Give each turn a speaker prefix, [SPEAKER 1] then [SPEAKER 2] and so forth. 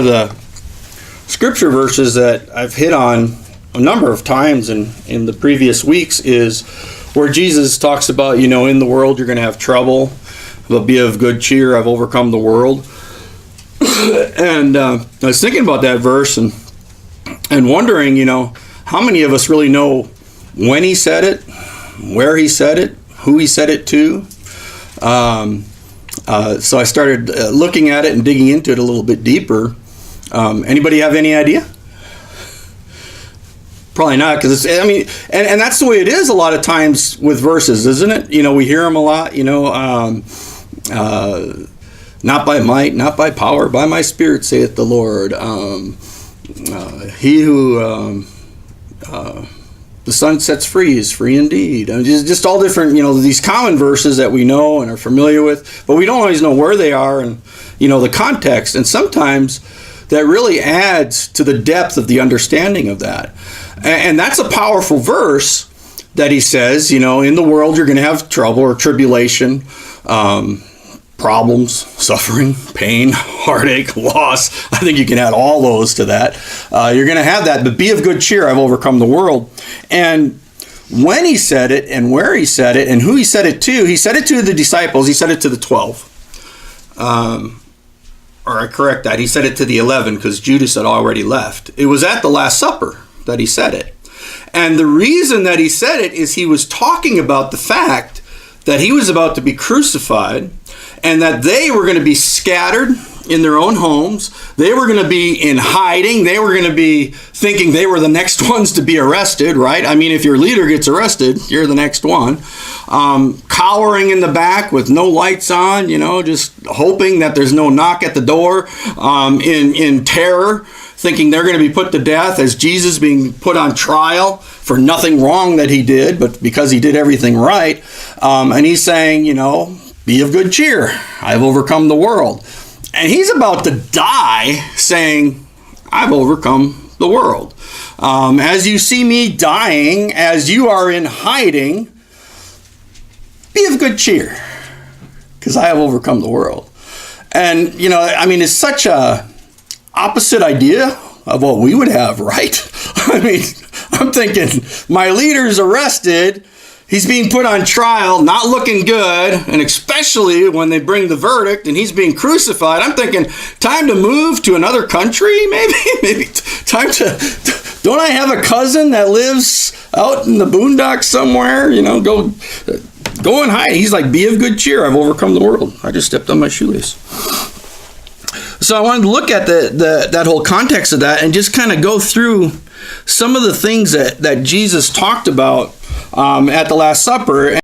[SPEAKER 1] of the scripture verses that I've hit on a number of times in the previous weeks is where Jesus talks about, in the world you're going to have trouble, but be of good cheer, I've overcome the world. And I was thinking about that verse and wondering, how many of us really know when he said it, where he said it, who he said it to. So I started looking at it and digging into it a little bit deeper. Anybody have any idea? Probably not, because and that's the way it is a lot of times with verses, isn't it? We hear them a lot. Not by might, not by power, by my Spirit, saith the Lord. He who the Son sets free is free indeed. Just all different, these common verses that we know and are familiar with, but we don't always know where they are and, the context. And sometimes that really adds to the depth of the understanding of that. And that's a powerful verse that he says, in the world you're going to have trouble or tribulation, problems, suffering, pain, heartache, loss. I think you can add all those to that. You're going to have that, but be of good cheer. I've overcome the world. And when he said it and where he said it and who he said it to the disciples. He said it to the 12. Or I correct that. He said it to the 11 because Judas had already left. It was at the Last Supper that he said it. And the reason that he said it is he was talking about the fact that he was about to be crucified and that they were going to be scattered in their own homes. They were going to be in hiding. They were going to be thinking they were the next ones to be arrested, right? If your leader gets arrested, you're the next one. Cowering in the back with no lights on, just hoping that there's no knock at the door, in terror, thinking they're going to be put to death as Jesus being put on trial for nothing wrong that he did, but because he did everything right. And he's saying, be of good cheer. I've overcome the world. And he's about to die saying, I've overcome the world. As you see me dying, as you are in hiding, be of good cheer, because I have overcome the world. And, it's such a opposite idea of what we would have, right? I'm thinking, my leader's arrested. He's being put on trial, not looking good, and especially when they bring the verdict and he's being crucified, I'm thinking, time to move to another country, maybe time to, don't I have a cousin that lives out in the boondocks somewhere, go and hide. He's like, be of good cheer, I've overcome the world. I just stepped on my shoelace. So I wanted to look at that whole context of that and just kind of go through some of the things that Jesus talked about at the Last Supper.